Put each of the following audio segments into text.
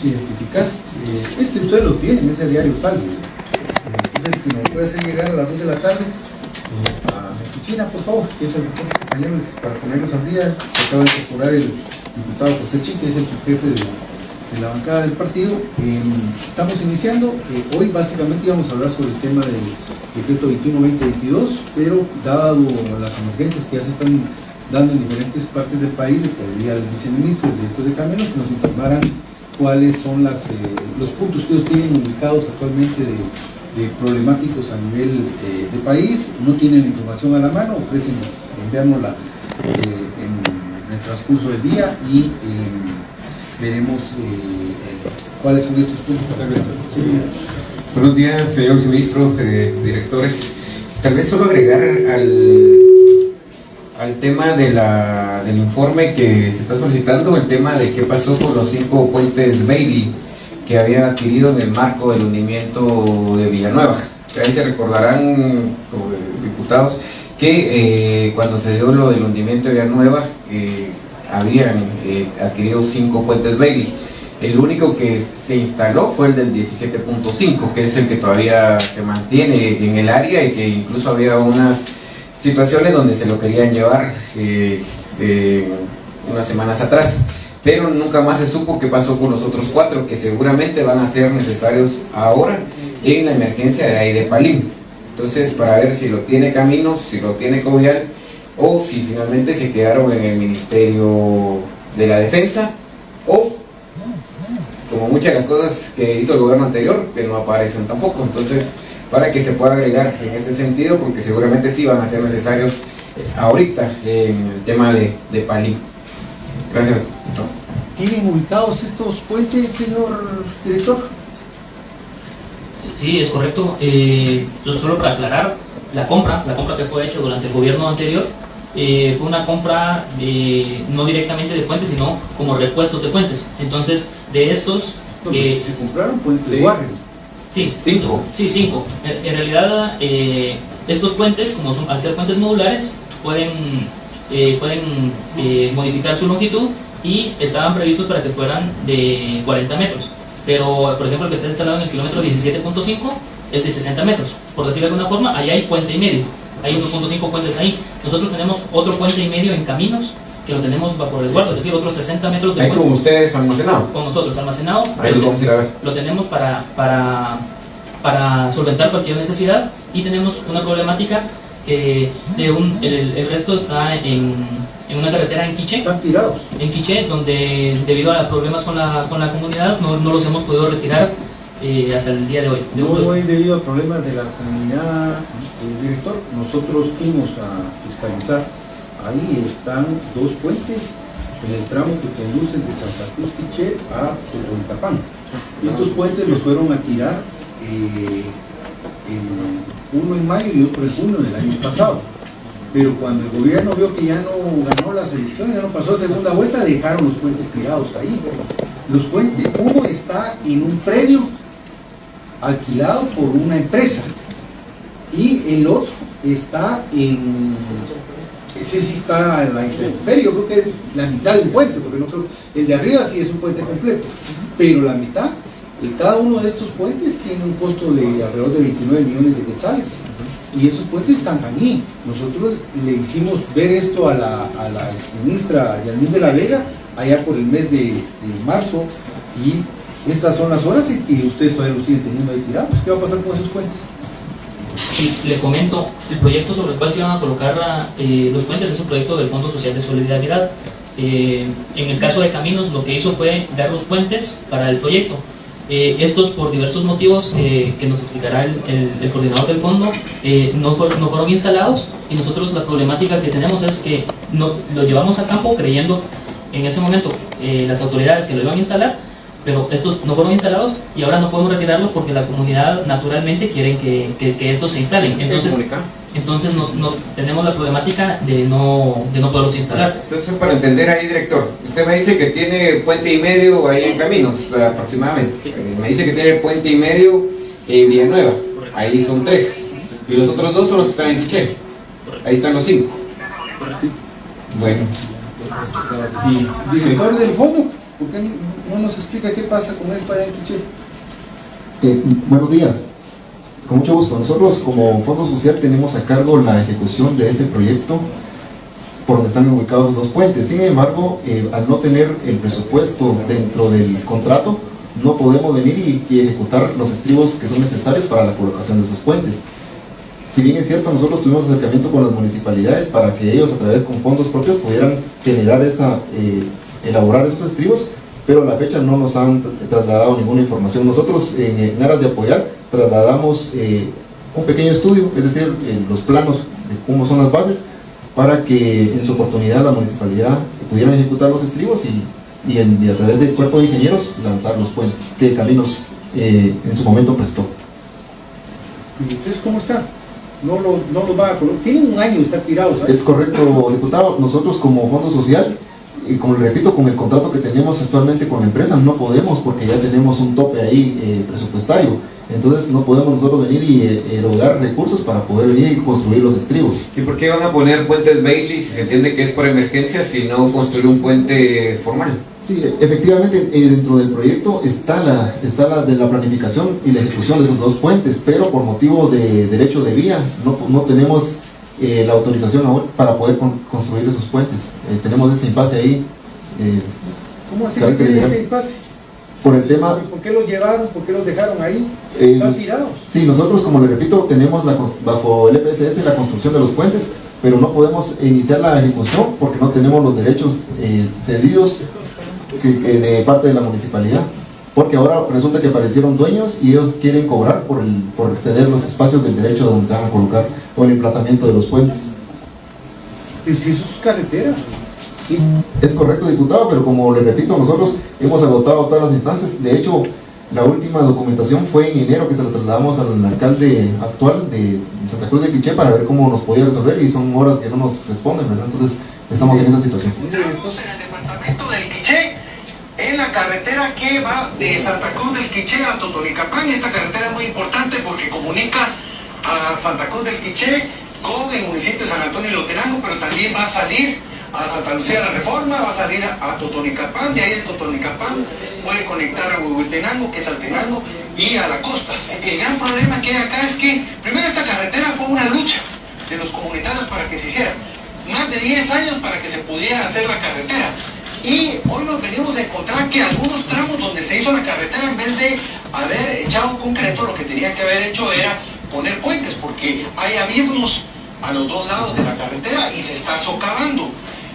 identificar. Ustedes lo tienen, ese diario sale. Entonces, si me puede hacer llegar a las 2 de la tarde a mi oficina, por favor, que es el reporte, compañeros, para ponerlos al día. Acaba de incorporar el diputado José Chi, que es el subjefe de la bancada del partido. Estamos iniciando. Hoy básicamente íbamos a hablar sobre el tema del decreto 21-2022, pero dado las emergencias que ya se están dando en diferentes partes del país, le pediría al viceministro y al director de Caminos que nos informaran cuáles son los puntos que ellos tienen ubicados actualmente de problemáticos a nivel de país. No tienen la información a la mano, ofrecen enviárnosla en el transcurso del día y veremos cuáles son estos puntos. Sí. Buenos días, señor viceministro, directores. Tal vez solo agregar al tema del informe que se está solicitando, el tema de qué pasó con los 5 puentes Bailey que habían adquirido en el marco del hundimiento de Villanueva. Ustedes se recordarán, diputados, que cuando se dio lo del hundimiento de Villanueva, habían adquirido 5 puentes Bailey. El único que se instaló fue el del 17.5, que es el que todavía se mantiene en el área y que incluso había unas situaciones donde se lo querían llevar unas semanas atrás, pero nunca más se supo qué pasó con los otros 4 que seguramente van a ser necesarios ahora en la emergencia de ahí de Palín. Entonces, para ver si lo tiene Caminos, si lo tiene Covial o si finalmente se quedaron en el Ministerio de la Defensa o como muchas de las cosas que hizo el gobierno anterior que no aparecen tampoco. Entonces, para que se pueda agregar en este sentido, porque seguramente sí van a ser necesarios ahorita en el tema de Palín. Gracias. ¿Tienen ubicados estos puentes, señor director? Sí, es correcto. Solo para aclarar, la compra que fue hecha durante el gobierno anterior fue una compra no directamente de puentes, sino como repuestos de puentes. Entonces, de estos... se compraron puentes de Warren. Sí, 5. Sí, 5. En realidad, estos puentes, como al ser puentes modulares, pueden modificar su longitud y estaban previstos para que fueran de 40 metros. Pero, por ejemplo, el que está instalado en el kilómetro 17.5 es de 60 metros. Por decirlo de alguna forma, ahí hay puente y medio. Hay 1.5 puentes ahí. Nosotros tenemos otro puente y medio en Caminos, que lo tenemos bajo resguardo, es decir, otros 60 metros de puente. ¿Ahí con ustedes almacenado? Con nosotros, almacenado. Ahí lo vamos a ir a ver. Lo tenemos para solventar cualquier necesidad, y tenemos una problemática que el resto está en una carretera en Quiché. Están tirados. En Quiché, donde debido a problemas con la comunidad no los hemos podido retirar hasta el día de hoy. No es debido a problemas de la comunidad, director. Nosotros fuimos a fiscalizar. Ahí están 2 puentes en el tramo que conducen de Santa Cruz Quiché a Totonicapán. Estos puentes los fueron a tirar uno en mayo y otro en junio del año pasado. Pero cuando el gobierno vio que ya no ganó las elecciones, ya no pasó a segunda vuelta, dejaron los puentes tirados ahí. Los puentes, uno está en un predio alquilado por una empresa y el otro está ese sí está a la intemperie. Yo creo que es la mitad del puente, porque no creo, el de arriba sí es un puente completo, pero la mitad de cada uno de estos puentes tiene un costo de alrededor de 29 millones de quetzales, y esos puentes están allí. Nosotros le hicimos ver esto a la exministra Yasmín de la Vega allá por el mes de marzo, y estas son las horas en que ustedes todavía lo siguen teniendo ahí tirados. ¿Qué va a pasar con esos puentes? Sí, le comento, el proyecto sobre el cual se iban a colocar los puentes es un proyecto del Fondo Social de Solidaridad. En el caso de Caminos, lo que hizo fue dar los puentes para el proyecto. Estos, por diversos motivos que nos explicará el coordinador del fondo, no fueron instalados, y nosotros la problemática que tenemos es que lo llevamos a campo creyendo en ese momento las autoridades que lo iban a instalar, pero estos no fueron instalados y ahora no podemos retirarlos porque la comunidad naturalmente quiere que estos se instalen. Entonces no tenemos la problemática de no poderlos instalar. Entonces, para entender ahí, director, usted me dice que tiene puente y medio ahí en Caminos, aproximadamente. Sí. Me dice que tiene puente y medio en Villanueva. Correcto. Ahí son 3. Y los otros 2 son los que están en Quiché. Ahí están los 5. Correcto. Bueno. Y director del fondo, ¿Por qué no nos explica qué pasa con esto allá en Quiché? Buenos días, con mucho gusto. Nosotros como Fondo Social tenemos a cargo la ejecución de este proyecto por donde están ubicados los dos puentes. Sin embargo, al no tener el presupuesto dentro del contrato, no podemos venir y ejecutar los estribos que son necesarios para la colocación de esos puentes. Si bien es cierto, nosotros tuvimos acercamiento con las municipalidades para que ellos a través con fondos propios pudieran generar elaborar esos estribos, pero a la fecha no nos han trasladado ninguna información. Nosotros en aras de apoyar trasladamos un pequeño estudio, es decir, los planos de cómo son las bases, para que en su oportunidad la municipalidad pudieran ejecutar los estribos y a través del cuerpo de ingenieros lanzar los puentes que Caminos en su momento prestó. ¿Y entonces cómo está? No lo va a colocar. Tienen un año de estar tirados, ¿sabes? Es correcto, diputado. Nosotros como Fondo Social, y como le repito, con el contrato que tenemos actualmente con la empresa, no podemos porque ya tenemos un tope ahí presupuestario. Entonces no podemos nosotros venir y erogar recursos para poder venir y construir los estribos. ¿Y por qué van a poner puentes Bailey si se entiende que es por emergencia, si no construir un puente formal? Sí, efectivamente, dentro del proyecto está la de la planificación y la ejecución de esos dos puentes, pero por motivo de derecho de vía no tenemos la autorización aún para poder construir esos puentes. Tenemos ese impasse ahí. ¿Cómo así que tiene ese impasse? Por el tema... ¿Por qué los llevaron? ¿Por qué los dejaron ahí? ¿Están tirados? Sí, nosotros, como le repito, tenemos bajo el EPSS la construcción de los puentes, pero no podemos iniciar la ejecución porque no tenemos los derechos cedidos de parte de la municipalidad, porque ahora resulta que aparecieron dueños y ellos quieren cobrar por ceder los espacios del derecho donde se van a colocar o el emplazamiento de los puentes. Pero si eso es carretera. Sí. Es correcto, diputado, pero como le repito, nosotros hemos agotado todas las instancias. De hecho, la última documentación fue en enero que se la trasladamos al alcalde actual de Santa Cruz de Quiché para ver cómo nos podía resolver, y son horas que no nos responden, ¿verdad? Entonces estamos en esa situación. Estamos en el departamento del Quiché, en la carretera que va de Santa Cruz del Quiché a Totonicapán. Esta carretera es muy importante porque comunica a Santa Cruz del Quiché con el municipio de San Antonio y Lotenango, pero también va a salir a Santa Lucía de la Reforma, va a salir a Totonicapán. De ahí de Totonicapán puede conectar a Huehuetenango, que es Altenango, y a la costa. El gran problema que hay acá es que primero esta carretera fue una lucha de los comunitarios para que se hiciera, más de 10 años para que se pudiera hacer la carretera. Y hoy nos venimos a encontrar que algunos tramos donde se hizo la carretera, en vez de haber echado concreto, lo que tenía que haber hecho era poner puentes, porque hay abismos a los dos lados de la carretera y se está socavando.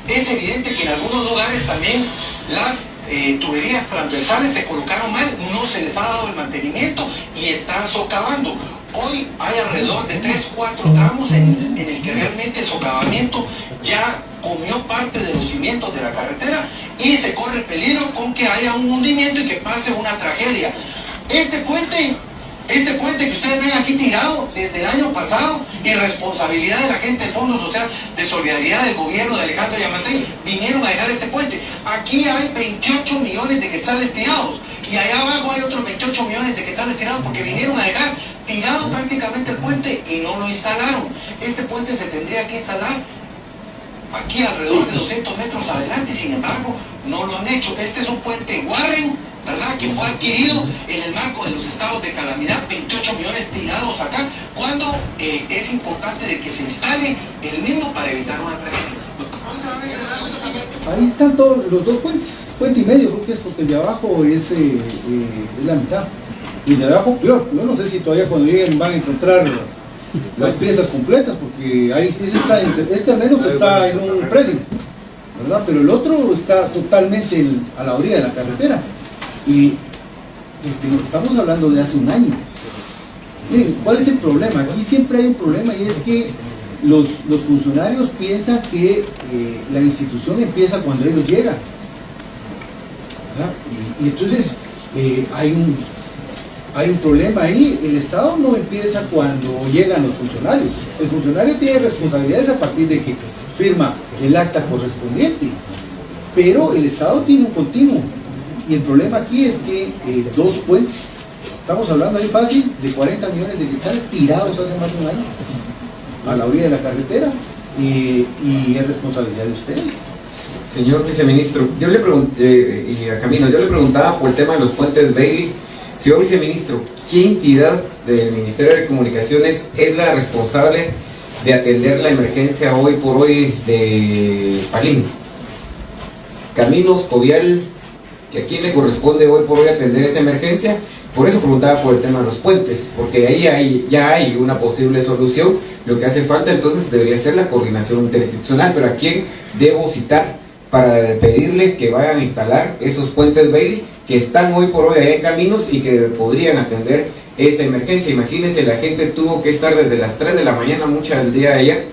Es evidente que en algunos lugares también las tuberías transversales se colocaron mal, no se les ha dado el mantenimiento y están socavando. Hoy hay alrededor de 3-4 tramos en el que realmente el socavamiento ya comió parte de los cimientos de la carretera y se corre el peligro con que haya un hundimiento y que pase una tragedia. Este puente que ustedes ven aquí tirado desde el año pasado, irresponsabilidad de la gente del Fondo Social de Solidaridad del gobierno de Alejandro Yamatei, vinieron a dejar este puente. Aquí hay 28 millones de quetzales tirados y allá abajo hay otros 28 millones de quetzales tirados porque vinieron a dejar tirado prácticamente el puente y no lo instalaron. Este puente se tendría que instalar aquí alrededor de 200 metros adelante, sin embargo no lo han hecho. Este es un puente Warren, ¿verdad?, que fue adquirido en el marco de los estados de calamidad, 28 millones tirados acá, cuando es importante de que se instale el mismo para evitar una tragedia. Ahí están todos los dos puentes, puente y medio creo que es, porque el de abajo es la mitad, y el de abajo peor. Yo no sé si todavía cuando lleguen van a encontrar las piezas completas, porque ahí este al menos está en un predio, ¿verdad? Pero el otro está totalmente a la orilla de la carretera, y estamos hablando de hace un año. Miren, ¿cuál es el problema? Aquí siempre hay un problema, y es que los funcionarios piensan que la institución empieza cuando ellos llegan, ¿verdad? Y entonces hay un problema ahí. El Estado no empieza cuando llegan los funcionarios. El funcionario tiene responsabilidades a partir de que firma el acta correspondiente, pero el Estado tiene un continuo. Y el problema aquí es que dos puentes, estamos hablando ahí fácil de 40 millones de quetzales tirados hace más de un año a la orilla de la carretera, y es responsabilidad de ustedes. Señor viceministro, yo le pregunté, y a Camino, yo le preguntaba por el tema de los puentes Bailey. Señor viceministro, ¿qué entidad del Ministerio de Comunicaciones es la responsable de atender la emergencia hoy por hoy de Palín? Caminos, Covial, ¿a quién le corresponde hoy por hoy atender esa emergencia? Por eso preguntaba por el tema de los puentes, porque ahí ya hay una posible solución. Lo que hace falta entonces debería ser la coordinación interinstitucional, pero ¿a quién debo citar para pedirle que vayan a instalar esos puentes Bailey que están hoy por hoy allá en Caminos y que podrían atender esa emergencia? Imagínense, la gente tuvo que estar desde las 3 de la mañana, mucha del día de ayer,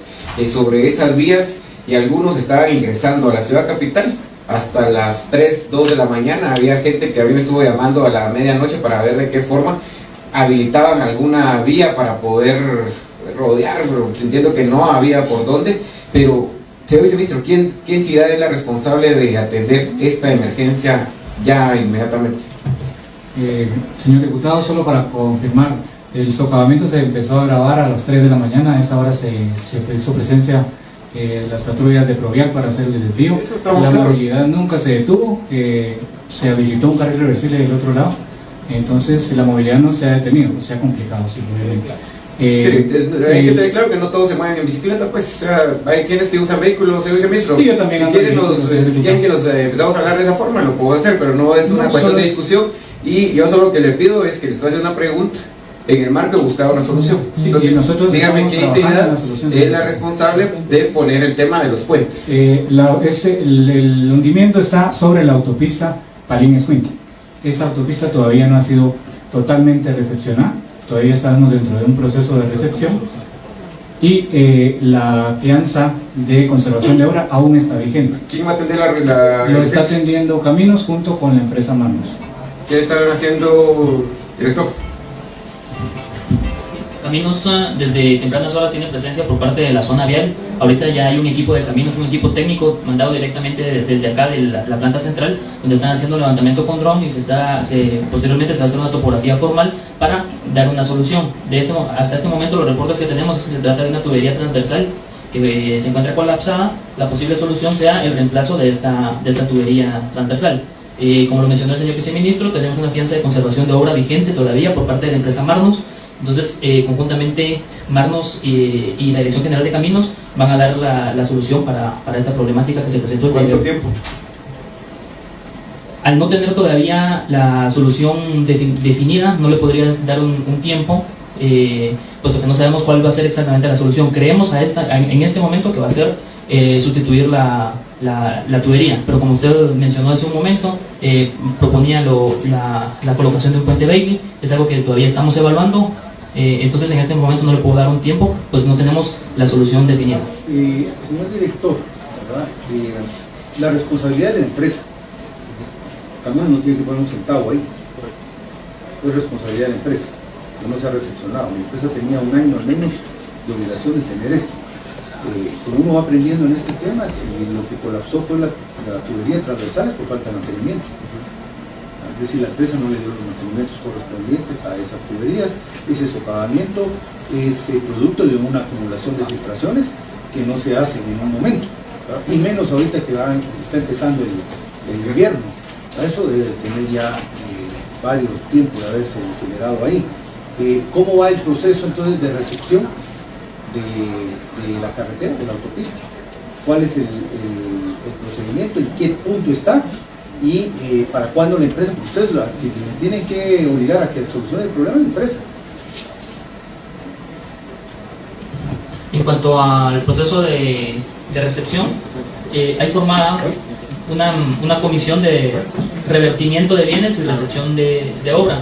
sobre esas vías, y algunos estaban ingresando a la ciudad capital hasta las 3, 2 de la mañana. Había gente que me estuvo llamando a la medianoche para ver de qué forma habilitaban alguna vía para poder rodear, pero entiendo que no había por dónde. Pero, señor viceministro, ¿qué entidad es la responsable de atender esta emergencia ya inmediatamente? Señor diputado, solo para confirmar, el socavamiento se empezó a grabar a las 3 de la mañana. A esa hora se hizo presencia las patrullas de Provial para hacer el desvío. La movilidad nunca se detuvo, se habilitó un carril reversible del otro lado, entonces la movilidad no se ha detenido, se ha complicado simplemente. Hay que tener claro que no todos se mueven en bicicleta, pues hay quienes sí usan vehículos, señor viceministro. Sí, yo también si quieren que los empezamos a hablar de esa forma, lo puedo hacer, pero no es una cuestión de discusión. Y yo solo lo que le pido es que le estoy haciendo una pregunta en el marco de buscar una solución. Sí, entonces, nosotros dígame qué entidad es la responsable de poner el tema de los puentes. El hundimiento está sobre la autopista Palín-Escuintla. Esa autopista todavía no ha sido totalmente recepcionada, todavía estamos dentro de un proceso de recepción, y la fianza de conservación de obra aún está vigente. ¿Quién va a atender la Lo está atendiendo Caminos junto con la empresa Marmos. ¿Qué están haciendo, director? Caminos desde tempranas horas tiene presencia por parte de la zona vial. Ahorita ya hay un equipo de Caminos, un equipo técnico mandado directamente desde acá de la planta central, donde están haciendo levantamiento con dron, y posteriormente se hace una topografía formal para dar una solución. Hasta este momento los reportes que tenemos es que se trata de una tubería transversal que se encuentra colapsada. La posible solución sea el reemplazo de esta tubería transversal. Como lo mencionó el señor viceministro, tenemos una fianza de conservación de obra vigente todavía por parte de la empresa Marmos. Entonces, conjuntamente, Marmos y la Dirección General de Caminos van a dar la solución para esta problemática que se presentó. ¿Cuánto tiempo? Al no tener todavía la solución definida, no le podría dar un tiempo, puesto que no sabemos cuál va a ser exactamente la solución. Creemos en este momento que va a ser sustituir la tubería, pero como usted mencionó hace un momento, proponía la colocación de un puente Bailey. Es algo que todavía estamos evaluando. Entonces en este momento no le puedo dar un tiempo, pues no tenemos la solución definida. Señor director, ¿verdad? La responsabilidad de la empresa, Caminos no tiene que poner un centavo ahí, es responsabilidad de la empresa, que no se ha recepcionado. La empresa tenía un año al menos de obligación de tener esto. Como uno va aprendiendo en este tema, si lo que colapsó fue la tubería transversal, es por falta de mantenimiento. Es decir, la empresa no le dio los mantenimientos correspondientes a esas tuberías. Ese socavamiento es producto de una acumulación de filtraciones que no se hacen en un momento, ¿verdad? Y menos ahorita que está empezando el invierno. Eso debe tener ya varios tiempos de haberse generado ahí. ¿Cómo va el proceso entonces de recepción de la carretera, de la autopista? ¿Cuál es el procedimiento? ¿En qué punto está? Y para cuándo la empresa, porque ustedes tienen que obligar a que solucione el problema de la empresa. En cuanto al proceso de recepción, hay formada una comisión de revertimiento de bienes y recepción de obra.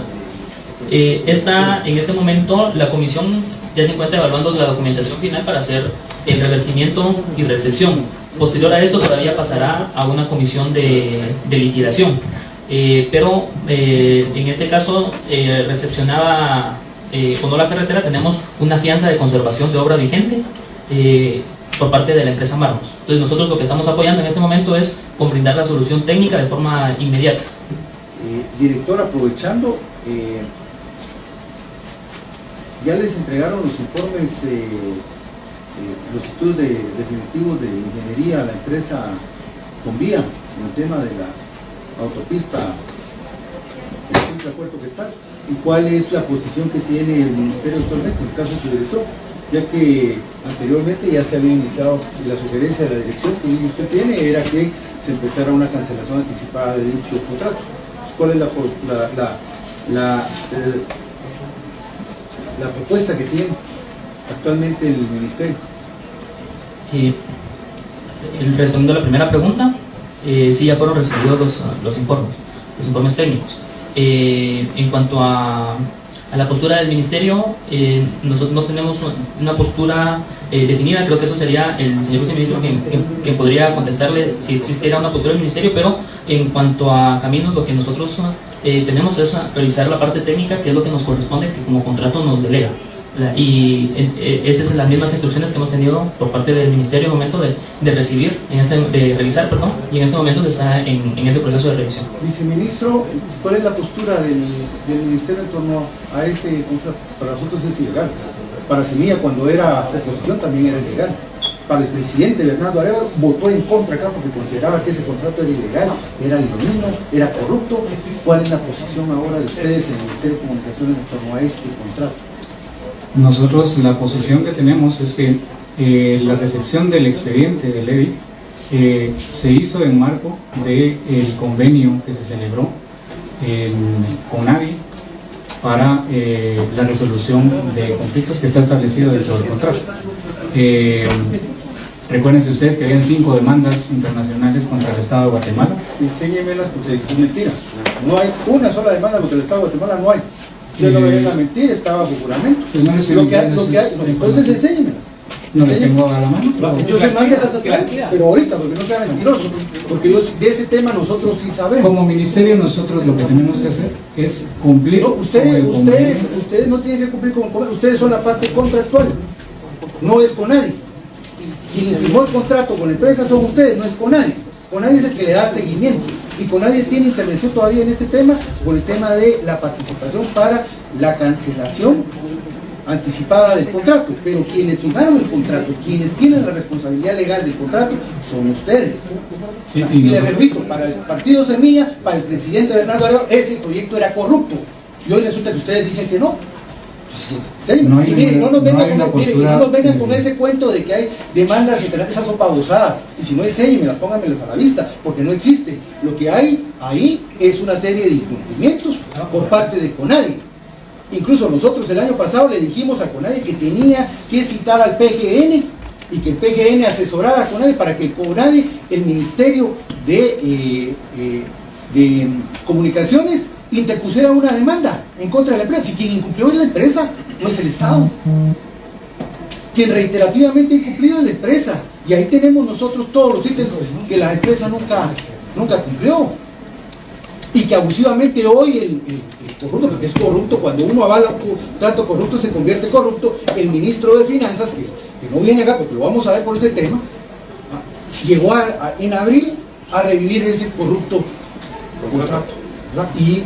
En este momento la comisión ya se encuentra evaluando la documentación final para hacer el revertimiento y recepción. Posterior a esto todavía pasará a una comisión de liquidación, pero en este caso recepcionada o no la carretera, tenemos una fianza de conservación de obra vigente por parte de la empresa Marmos. Entonces nosotros lo que estamos apoyando en este momento es con brindar la solución técnica de forma inmediata. Director, aprovechando, ya les entregaron los informes, los estudios definitivos de ingeniería a la empresa con vía en el tema de la autopista de Puerto Quetzal, y cuál es la posición que tiene el Ministerio actualmente en el caso de su dirección, ya que anteriormente ya se había iniciado y la sugerencia de la dirección que usted tiene era que se empezara una cancelación anticipada de dicho contrato. ¿Cuál es la propuesta que tiene actualmente el Ministerio? Respondiendo a la primera pregunta, sí, ya fueron recibidos los informes técnicos. En cuanto a la postura del Ministerio, nosotros no tenemos una postura definida. Creo que eso sería el señor viceministro quien podría contestarle si existiera una postura del Ministerio, pero en cuanto a caminos, lo que nosotros tenemos es revisar la parte técnica, que es lo que nos corresponde, que como contrato nos delega. Y esas son las mismas instrucciones que hemos tenido por parte del Ministerio en el momento de revisar, y en este momento está en ese proceso de revisión. Viceministro, ¿cuál es la postura del Ministerio en torno a ese contrato? Para nosotros es ilegal. Para Semilla, cuando era oposición, también era ilegal. Para el presidente Bernardo Arévalo, votó en contra acá porque consideraba que ese contrato era ilegal, era leonino, era corrupto. ¿Cuál es la posición ahora de ustedes en el Ministerio de Comunicaciones en torno a este contrato? Nosotros la posición que tenemos es que la recepción del expediente del EDI se hizo en marco del convenio que se celebró con ADI para la resolución de conflictos que está establecido dentro del contrato. Recuérdense ustedes que habían 5 demandas internacionales contra el Estado de Guatemala. Enséñemelas porque es mentira. No hay una sola demanda contra el Estado de Guatemala, no hay. Yo no voy a mentir, estaba bajo juramento. Entonces enséñemelas. No les tengo a la mano. Yo sé más de las atrás, pero ahorita, porque no sea mentiroso. Porque de ese tema nosotros sí sabemos. Como ministerio, nosotros lo que tenemos que hacer es cumplir. No, ustedes no tienen que cumplir con. Ustedes son la parte contractual. No es con nadie. Quien firmó el contrato con la empresa son ustedes, no es con nadie. Con nadie es el que le da seguimiento. Y con nadie tiene intervención todavía en este tema, con el tema de la participación para la cancelación anticipada del contrato. Pero quienes firmaron el contrato, quienes tienen la responsabilidad legal del contrato, son ustedes. Sí, y les repito, para el Partido Semilla, para el presidente Bernardo Arévalo, ese proyecto era corrupto. Y hoy resulta que ustedes dicen que no. Y miren, no nos vengan con ese cuento de que hay demandas internacionales, esas son babosadas. Y si no, enséñenmelas, pónganmelas a la vista, porque no existe. Lo que hay ahí es una serie de incumplimientos por parte de CONADI. Incluso nosotros el año pasado le dijimos a CONADI que tenía que citar al PGN y que el PGN asesorara a CONADI para que CONADI, el Ministerio de Comunicaciones, interpusiera una demanda en contra de la empresa. Si quien incumplió es la empresa, no es el Estado. Quien reiterativamente ha incumplido es la empresa. Y ahí tenemos nosotros todos los ítems que la empresa nunca cumplió. Y que abusivamente hoy el corrupto, porque es corrupto, cuando uno avala un trato corrupto se convierte corrupto. El ministro de Finanzas, que no viene acá porque lo vamos a ver por ese tema, llegó en abril a revivir ese corrupto contrato. Y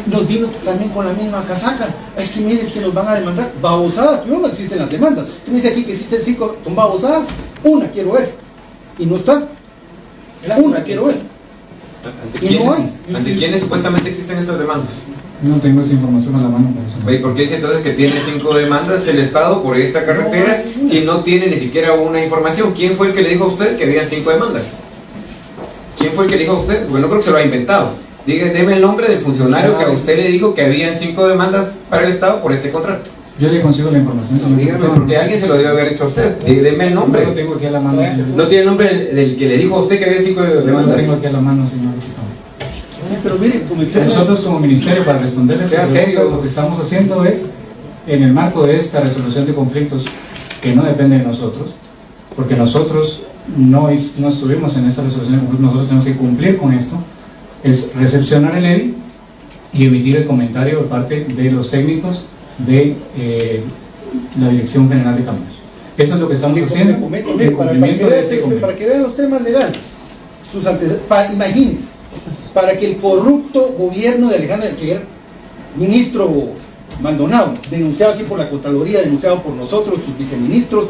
nos vino también con la misma casaca. Es que mire, es que nos van a demandar. Babosadas, primero no existen las demandas. Usted me dice aquí que existen 5 con babosadas. Una quiero ver. Y no está. Una quiero ver. Y no hay. ¿Ante quiénes supuestamente existen estas demandas? No tengo esa información a la mano. ¿Por qué dice entonces que tiene 5 demandas el Estado por esta carretera si no tiene ni siquiera una información? ¿Quién fue el que le dijo a usted que habían 5 demandas? ¿Quién fue el que le dijo a usted? Porque no creo que se lo ha inventado. Deme el nombre del funcionario que a usted le dijo que habían 5 demandas para el Estado por este contrato. Yo le consigo la información, señor. Dígame, porque alguien se lo debe haber hecho a usted. Deme el nombre. No lo tengo aquí a la mano, señor. ¿No tiene el nombre del que le dijo a usted que había 5 demandas? No lo tengo aquí a la mano, señor. Pero mire, nosotros como ministerio, para responderles a lo que estamos haciendo es, en el marco de esta resolución de conflictos que no depende de nosotros, porque nosotros no estuvimos en esta resolución de conflictos, nosotros tenemos que cumplir con esto, es recepcionar el EDI y emitir el comentario de parte de los técnicos de la Dirección General de Caminos. Eso es lo que estamos haciendo. Para que vean los temas legales, imagínense, para que el corrupto gobierno de Alejandro, que era ministro Maldonado, denunciado aquí por la Contraloría, denunciado por nosotros, sus viceministros,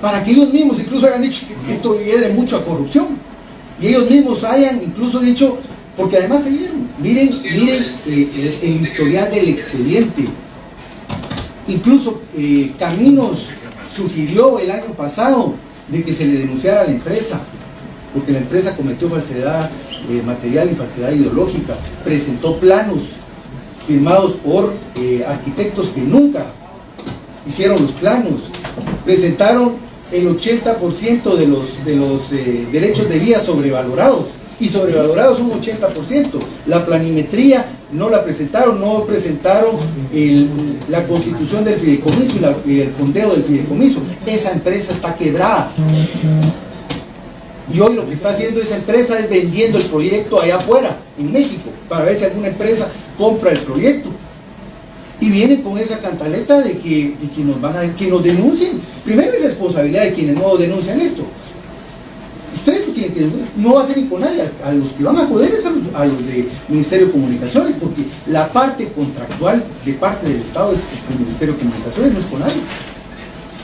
para que ellos mismos incluso hayan dicho que esto lleve mucho a corrupción. Y ellos mismos hayan incluso dicho, porque además miren el historial del expediente. Incluso Caminos sugirió el año pasado de que se le denunciara a la empresa, porque la empresa cometió falsedad material y falsedad ideológica, presentó planos firmados por arquitectos que nunca hicieron los planos, presentaron el 80% de los derechos de vía sobrevalorados, y sobrevalorados un 80%. La planimetría no la presentaron, no presentaron la constitución del fideicomiso y el fondeo del fideicomiso. Esa empresa está quebrada. Y hoy lo que está haciendo esa empresa es vendiendo el proyecto allá afuera, en México, para ver si alguna empresa compra el proyecto. Y vienen con esa cantaleta de que nos denuncien. Primero, es responsabilidad de quienes no denuncian esto. Ustedes no tienen que denunciar, no va a ser ni con nadie. A los que van a joder es a los de Ministerio de Comunicaciones, porque la parte contractual de parte del Estado es el Ministerio de Comunicaciones, no es con nadie.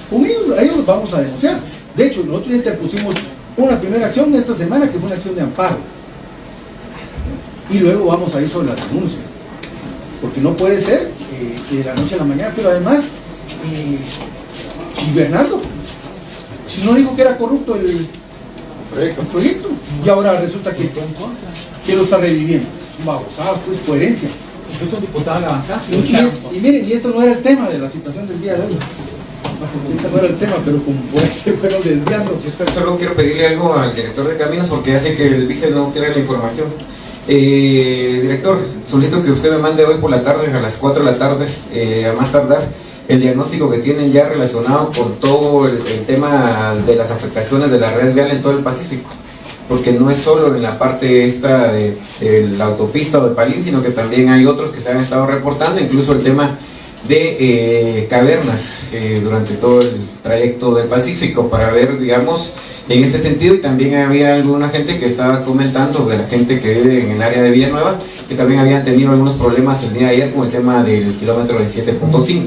Con ellos, a ellos los vamos a denunciar. De hecho, nosotros interpusimos una primera acción esta semana, que fue una acción de amparo. Y luego vamos a ir sobre las denuncias. Porque no puede ser que de la noche a la mañana, pero además, y Bernardo, si no dijo que era corrupto el proyecto, y ahora resulta que lo está reviviendo. Babosada, pues coherencia. Y miren, y esto no era el tema de la citación del día de hoy. Este no era el tema, pero como se fueron desviando. Yo solo quiero pedirle algo al director de Caminos, porque ya sé que el vice no tiene la información. Director, solicito que usted me mande hoy por la tarde, a las 4 de la tarde, a más tardar, el diagnóstico que tienen ya relacionado con todo el tema de las afectaciones de la red vial en todo el Pacífico, porque no es solo en la parte esta de la autopista o de Palín, sino que también hay otros que se han estado reportando, incluso el tema de cavernas durante todo el trayecto del Pacífico, para ver, digamos, en este sentido. Y también había alguna gente que estaba comentando, de la gente que vive en el área de Villanueva, que también habían tenido algunos problemas el día de ayer con el tema del kilómetro de 7.5,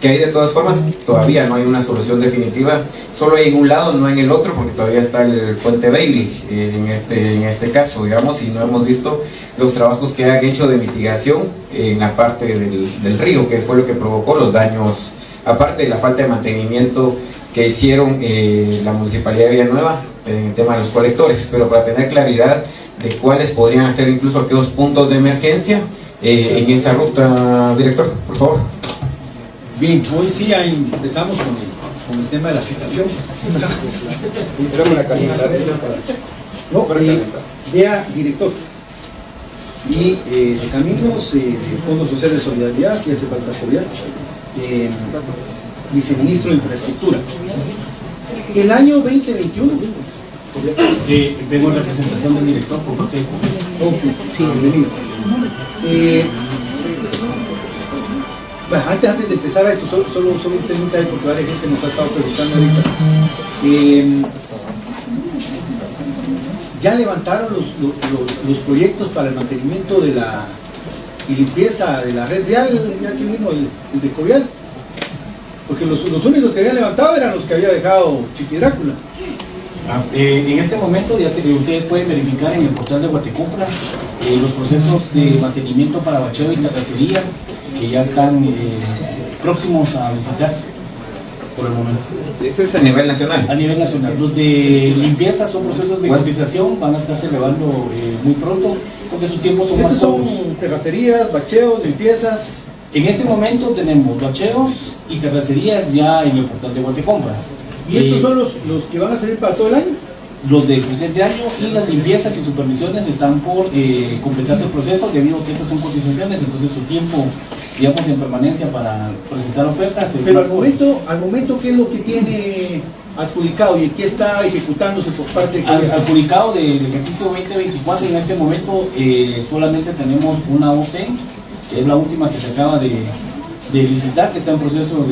que ahí de todas formas todavía no hay una solución definitiva, solo hay en un lado, no en el otro, porque todavía está el puente Bailey en este caso, digamos, y no hemos visto los trabajos que han hecho de mitigación en la parte del río, que fue lo que provocó los daños, aparte de la falta de mantenimiento que hicieron la Municipalidad de Villanueva en el tema de los colectores. Pero para tener claridad de cuáles podrían ser incluso aquellos puntos de emergencia en esa ruta, director, por favor. Bien, hoy sí empezamos con el tema de la citación. Vea, director, y de Caminos, Fondo Social de Solidaridad, que hace falta apoyar, viceministro de Infraestructura. El año 2021. Vengo en representación del director por parte de sí, bienvenido. Bueno, antes de empezar a esto, solo un pregunta ahí, porque varias gente nos ha estado preguntando ahorita. ¿Ya levantaron los proyectos para el mantenimiento de y limpieza de la red vial? Ya aquí mismo el de Covial. Porque los únicos que habían levantado eran los que había dejado Chiqui Drácula. En este momento, ya ustedes pueden verificar en el portal de Guatecompra los procesos de mantenimiento para bacheo y terracería, que ya están próximos a licitarse por el momento. Eso es a nivel nacional. A nivel nacional. Los de limpieza son procesos de cotización, van a estarse elevando muy pronto, porque sus tiempos son más cortos. Son terracerías, bacheos, limpiezas. En este momento tenemos bacheos y terracerías ya en el portal de Guatecompras. ¿Y estos son los que van a servir para todo el año? Los del presente año, y las limpiezas y supervisiones están por completarse el proceso, debido a que estas son cotizaciones, entonces su tiempo, digamos, en permanencia para presentar ofertas. Pero al momento, ¿qué es lo que tiene adjudicado y qué está ejecutándose por parte de Covial? Adjudicado del ejercicio 2024, en este momento solamente tenemos una OC, que es la última que se acaba de licitar, que está en proceso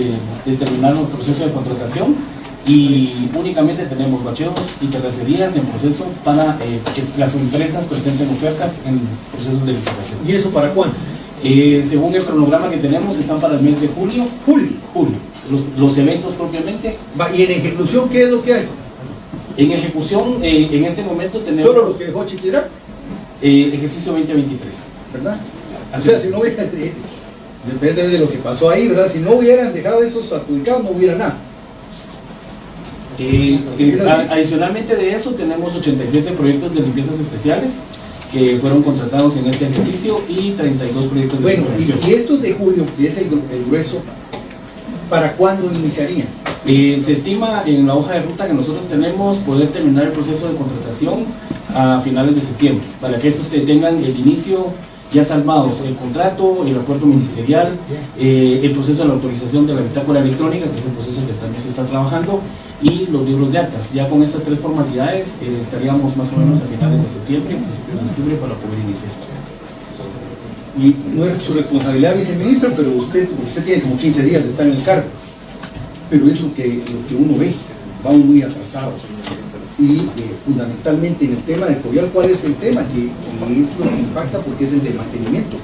de terminar el proceso de contratación, y únicamente tenemos bacheos y terracerías en proceso para que las empresas presenten ofertas en procesos de licitación. ¿Y eso para cuándo? Según el cronograma que tenemos, están para el mes de julio. Julio. Los eventos propiamente. ¿Y en ejecución qué es lo que hay? En ejecución, en este momento tenemos... Solo lo que dejó Chiquirá, ejercicio 2023. ¿verdad? O sea, si no hubiera, depende de lo que pasó ahí, ¿verdad? Si no hubieran dejado esos adjudicados, no hubiera nada. Adicionalmente de eso, tenemos 87 proyectos de limpiezas especiales que fueron contratados en este ejercicio y 32 proyectos de Bueno, supervisión. y estos de julio, que es el grueso, ¿para cuándo iniciarían? Se estima en la hoja de ruta que nosotros tenemos poder terminar el proceso de contratación a finales de septiembre, para que estos tengan el inicio ya salvados, el contrato, el acuerdo ministerial, el proceso de la autorización de la bitácora electrónica, que es el proceso que también se está trabajando, y los libros de actas. Ya con estas tres formalidades estaríamos más o menos a finales de septiembre, principios de octubre, para poder iniciar. Y no es su responsabilidad, viceministro, pero usted tiene como 15 días de estar en el cargo. Pero es lo que uno ve, vamos muy atrasados. Y fundamentalmente en el tema de Covial, ¿cuál es el tema? Que es lo que impacta porque es el de mantenimiento,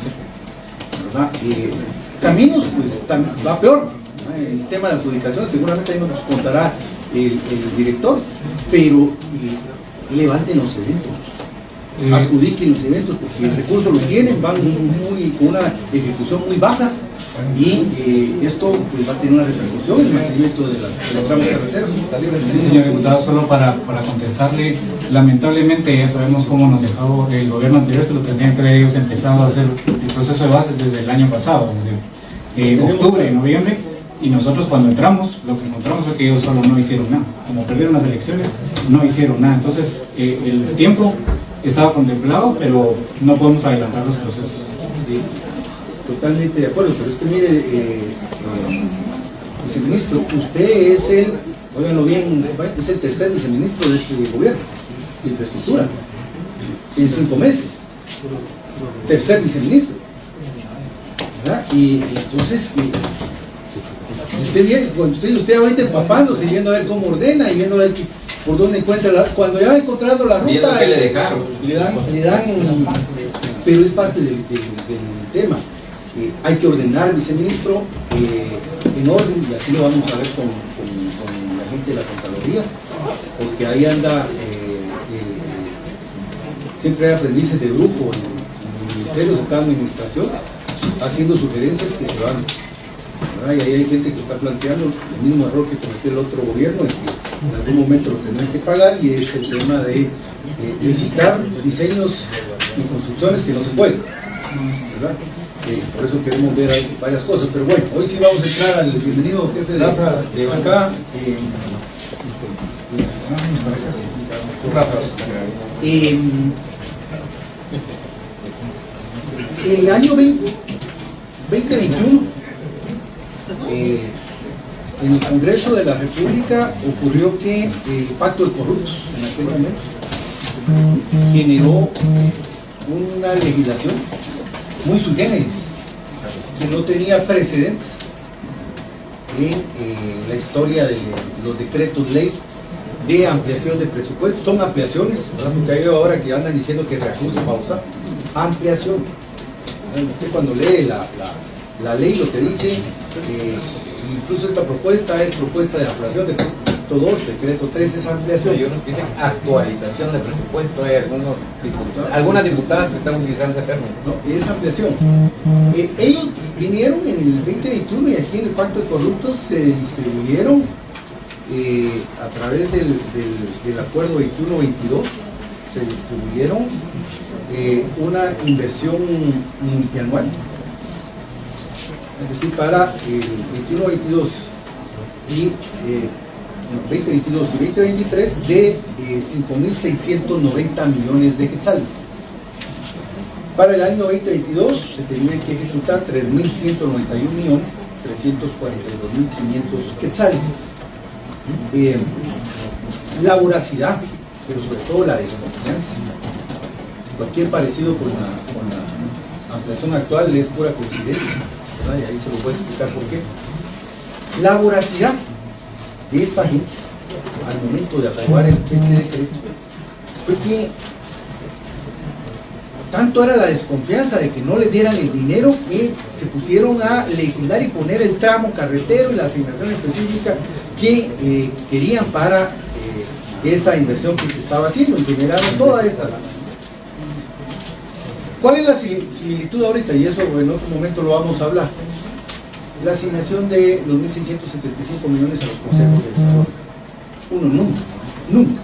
¿verdad? Caminos, pues va peor, ¿no? El tema de adjudicación seguramente ahí nos contará el director, pero levanten los eventos, adjudiquen los eventos, porque el recurso lo tienen, van con una ejecución muy baja, y esto pues, va a tener una repercusión en el mantenimiento de la trama carretera. Sí, señor diputado, solo para contestarle, lamentablemente ya sabemos cómo nos dejó el gobierno anterior. Esto lo tendrían que haber ellos empezado a hacer el proceso de bases desde el año pasado, desde octubre, noviembre, y nosotros cuando entramos, lo que encontramos fue que ellos solo no hicieron nada. Como perdieron las elecciones, no hicieron nada. Entonces, el tiempo estaba contemplado, pero no podemos adelantar los procesos. Sí, totalmente de acuerdo, pero es que mire, viceministro, usted es óiganlo bien, es el tercer viceministro de este gobierno de infraestructura en 5 meses, tercer viceministro, ¿verdad? Y entonces usted ahorita empapándose, viendo a ver cómo ordena y viendo a ver por dónde encuentra cuando ya va encontrando la ruta, viendo que le dejaron, le dan, pero es parte del tema. Hay que ordenar, viceministro, en orden, y así lo vamos a ver con la gente de la Contraloría, porque ahí anda, siempre hay aprendices de grupo en los ministerios de cada administración, haciendo sugerencias que se van, ¿verdad? Y ahí hay gente que está planteando el mismo error que cometió el otro gobierno, y que en algún momento lo tendrán que pagar, y es el tema de licitar diseños y construcciones que no se pueden, ¿verdad? Por eso queremos ver varias cosas, pero bueno, hoy sí vamos a entrar al bienvenido jefe de bancada. El año 2021, en el Congreso de la República ocurrió que el Pacto de Corruptos en aquel momento generó una legislación muy sui generis, que no tenía precedentes en la historia de los decretos ley de ampliación de presupuesto. Son ampliaciones, ¿verdad? Porque hay ahora que andan diciendo que reajuste, pausa, ampliación. Usted cuando lee la ley lo que dice, incluso esta propuesta es propuesta de ampliación de decreto 2, decreto 3 es ampliación. Hay unos que dicen actualización de presupuesto, hay algunas diputadas que están utilizando ese término. No, es ampliación. Ellos vinieron en el 2021 y aquí en el Pacto de Corruptos se distribuyeron a través del acuerdo 21-22, se distribuyeron una inversión multianual, es decir, para el 21-22 y 2022 y 2023 de 5.690 millones de quetzales. Para el año 2022 se tenían que ejecutar 3.191 millones 342.500 quetzales. La voracidad, pero sobre todo la desconfianza. Cualquier parecido con la ampliación actual es pura coincidencia, ¿verdad? Y ahí se lo voy a explicar por qué. La voracidad de esta gente al momento de aprobar este decreto fue que tanto era la desconfianza de que no les dieran el dinero que se pusieron a legislar y poner el tramo carretero y la asignación específica que querían para esa inversión que se estaba haciendo y generaron toda esta lana. ¿Cuál es la similitud ahorita? Y eso en otro momento lo vamos a hablar. La asignación de los 1.675 millones a los consejos de desarrollo. Uno nunca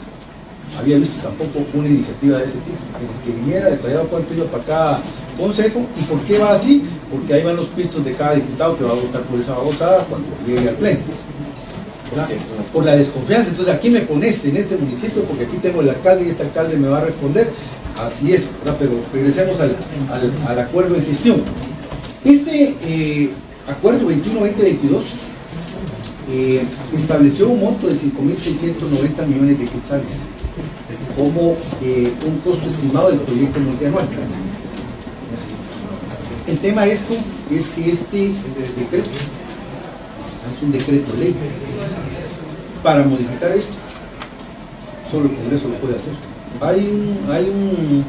había visto tampoco una iniciativa de ese tipo, que viniera detallado cuánto iba para cada consejo. ¿Y por qué va así? Porque ahí van los pistos de cada diputado que va a votar por esa babosada cuando llegue al pleno. ¿Verdad? Por la desconfianza. Entonces aquí me pones en este municipio porque aquí tengo el alcalde y este alcalde me va a responder. Así es, ¿verdad? Pero regresemos al acuerdo de gestión. Este acuerdo 21-2022 estableció un monto de 5.690 millones de quetzales como un costo estimado del proyecto multianual. El tema de esto es que este decreto es un decreto ley. Para modificar esto, solo el Congreso lo puede hacer. Hay un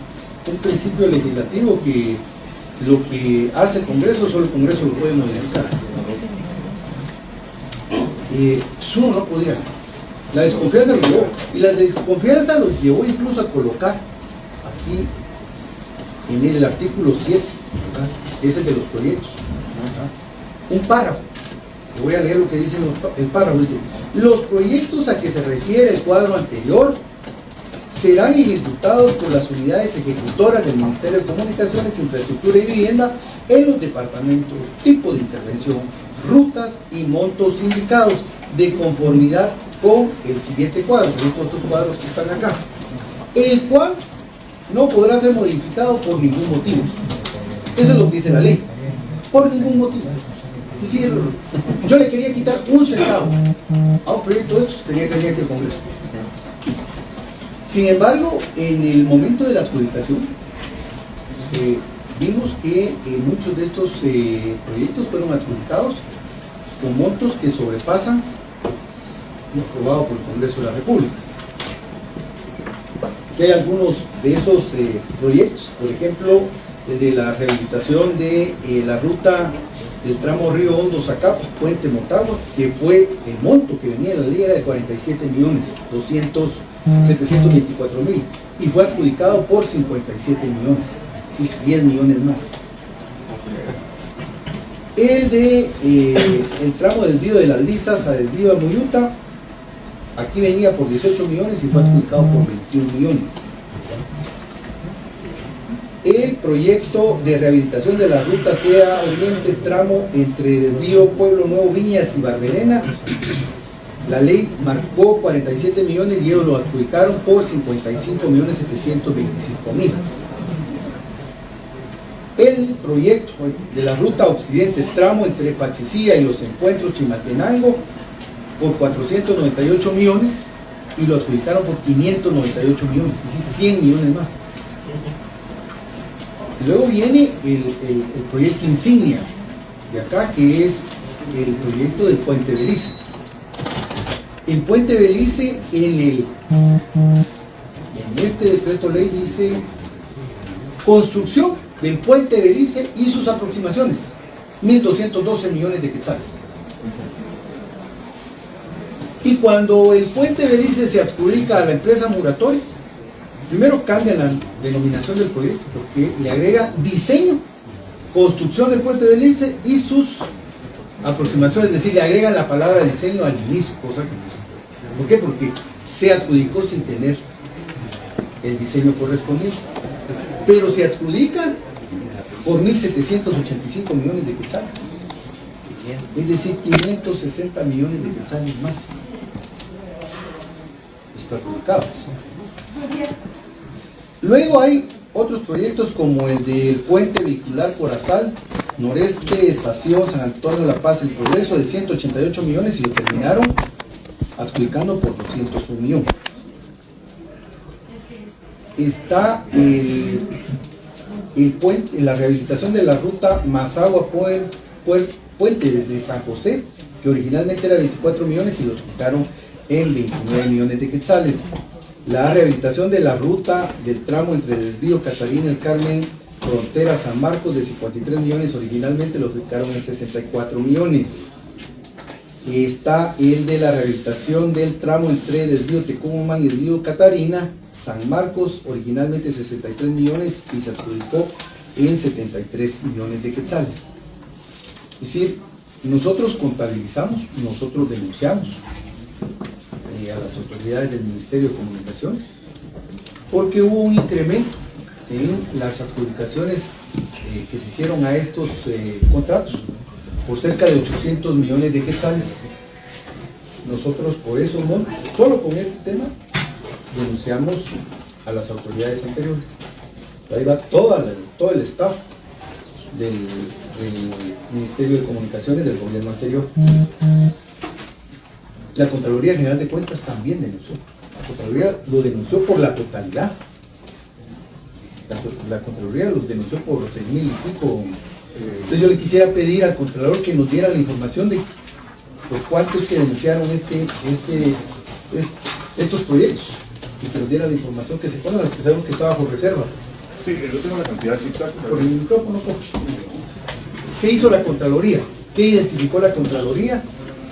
principio legislativo que lo que hace el Congreso, solo el Congreso lo puede modificar. Uno no podía. La desconfianza lo llevó, y la desconfianza lo llevó incluso a colocar aquí en el artículo 7, ¿verdad? Ese de los proyectos, ¿verdad? Un párrafo. Voy a leer lo que dice el párrafo. Dice: los proyectos a que se refiere el cuadro anterior serán ejecutados por las unidades ejecutoras del Ministerio de Comunicaciones, Infraestructura y Vivienda en los departamentos, tipo de intervención, rutas y montos indicados, de conformidad con el siguiente cuadro, los otros cuadros que están acá, el cual no podrá ser modificado por ningún motivo. Eso es lo que dice la ley, por ningún motivo. Es decir, yo le quería quitar un centavo a un proyecto de estos, tenía que venir aquí al Congreso. Sin embargo, en el momento de la adjudicación, vimos que muchos de estos proyectos fueron adjudicados con montos que sobrepasan lo aprobado por el Congreso de la República. Aquí hay algunos de esos proyectos, por ejemplo, el de la rehabilitación de la ruta del tramo Río Hondo Zacapa, Puente Motagua, que fue el monto que venía de la ley era de 47.724.000 y fue adjudicado por 57 millones, sí, 10 millones más. El de el tramo del desvío de las Lisas a desvío de Muyuta, aquí venía por 18 millones y fue adjudicado por 21 millones. El proyecto de rehabilitación de la ruta SEA Oriente, tramo entre desvío Pueblo Nuevo, Viñas y Barberena, la ley marcó 47 millones y ellos lo adjudicaron por 55.725.000. El proyecto de la ruta Occidente, tramo entre Pachicía y los encuentros Chimaltenango, por 498 millones y lo adjudicaron por 598 millones, es decir, 100 millones más. Y luego viene el proyecto insignia de acá, que es el proyecto del Puente Belice. El Puente Belice en este decreto ley dice construcción del Puente Belice y sus aproximaciones, 1.212 millones de quetzales. Y cuando el Puente Belice se adjudica a la empresa Muratori, primero cambia la denominación del proyecto porque le agrega diseño, construcción del Puente Belice y sus aproximaciones, es decir, le agregan la palabra diseño al inicio, cosa que no. ¿Por qué? Porque se adjudicó sin tener el diseño correspondiente, pero se adjudica por 1.785 millones de quetzales, es decir, 560 millones de quetzales más está adjudicado. Luego hay otros proyectos como el del puente vehicular Corazal, noreste, estación San Antonio La Paz, El Progreso, de 188 millones y lo terminaron adjudicando por 201 millones. Está el puente, la rehabilitación de la ruta Mazagua Puente de San José, que originalmente era 24 millones y lo adjudicaron en 29 millones de quetzales. La rehabilitación de la ruta del tramo entre el desvío Catarina El Carmen, frontera San Marcos, de 53 millones, originalmente lo adjudicaron en 64 millones. está el de la rehabilitación del tramo entre el río Tecumán y el río Catarina, San Marcos, originalmente 63 millones y se adjudicó en 73 millones de quetzales. Es decir, nosotros contabilizamos, nosotros denunciamos a las autoridades del Ministerio de Comunicaciones porque hubo un incremento en las adjudicaciones que se hicieron a estos contratos por cerca de 800 millones de quetzales. Nosotros por esos montos, solo con este tema, denunciamos a las autoridades anteriores. Ahí va todo el staff del Ministerio de Comunicaciones del gobierno anterior. La Contraloría General de Cuentas también denunció. La Contraloría lo denunció por la totalidad. La Contraloría los denunció por 6.000 y pico. Entonces yo le quisiera pedir al Contralor que nos diera la información de por cuánto es que denunciaron estos proyectos y que nos diera la información que se pone a los que sabemos que está bajo reserva. Sí, yo tengo la cantidad exacta. Por el micrófono, ¿qué hizo la Contraloría? ¿Qué identificó la Contraloría?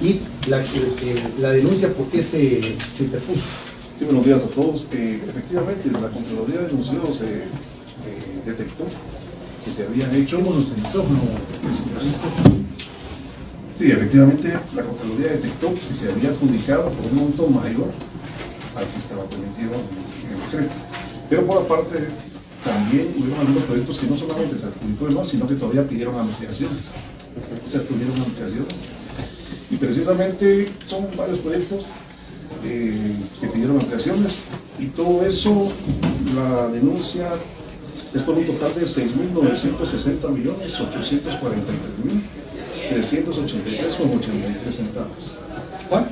Y la denuncia, ¿por qué se interpuso? Sí, buenos días a todos. Efectivamente, la Contraloría denunció, se detectó que se habían hecho... Sí, efectivamente, la Contraloría detectó que se había adjudicado por un monto mayor al que estaba permitido en el decreto. Pero por aparte, también hubieron algunos proyectos que no solamente se adjudicó el más, sino que todavía pidieron ampliaciones. Se adquirieron ampliaciones. Y precisamente son varios proyectos que pidieron ampliaciones, y todo eso, la denuncia es por un total de 6.960.843.383,83 centavos. ¿Cuál?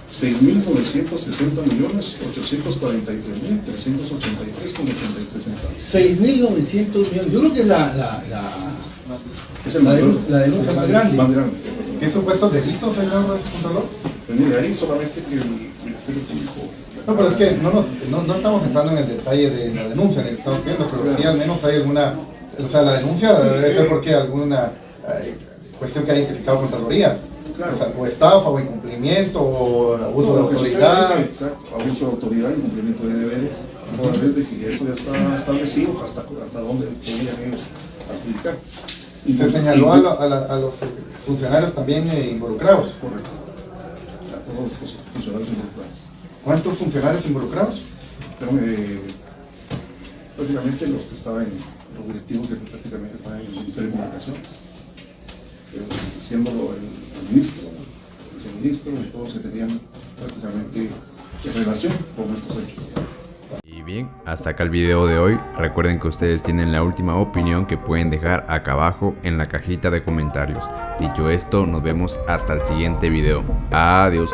6.960.843.383,83 centavos. 6.900 millones. Yo creo que es la denuncia más grande. Más grande. ¿Qué supuestos delitos, señor Contralor? Pues mire, ahí solamente que el Ministerio Público... No, pero es que no estamos entrando en el detalle de la denuncia, ni estamos viendo, pero sí al menos hay alguna... O sea, la denuncia debe ser porque alguna cuestión que ha identificado Contraloría. Claro. O sea, o estafa, o incumplimiento, o abuso de autoridad. Exacto, abuso de autoridad, incumplimiento de deberes, toda vez de que eso ya está establecido hasta dónde podían ellos aplicar. Y se señaló a los funcionarios también involucrados. Correcto. A todos los funcionarios involucrados. ¿Cuántos funcionarios involucrados? Prácticamente los que estaban los directivos que prácticamente estaban en el Ministerio de Comunicaciones, siendo el ministro, el viceministro y todos que tenían prácticamente en relación con estos hechos. Y bien, hasta acá el video de hoy. Recuerden que ustedes tienen la última opinión que pueden dejar acá abajo en la cajita de comentarios. Dicho esto, nos vemos hasta el siguiente video. Adiós.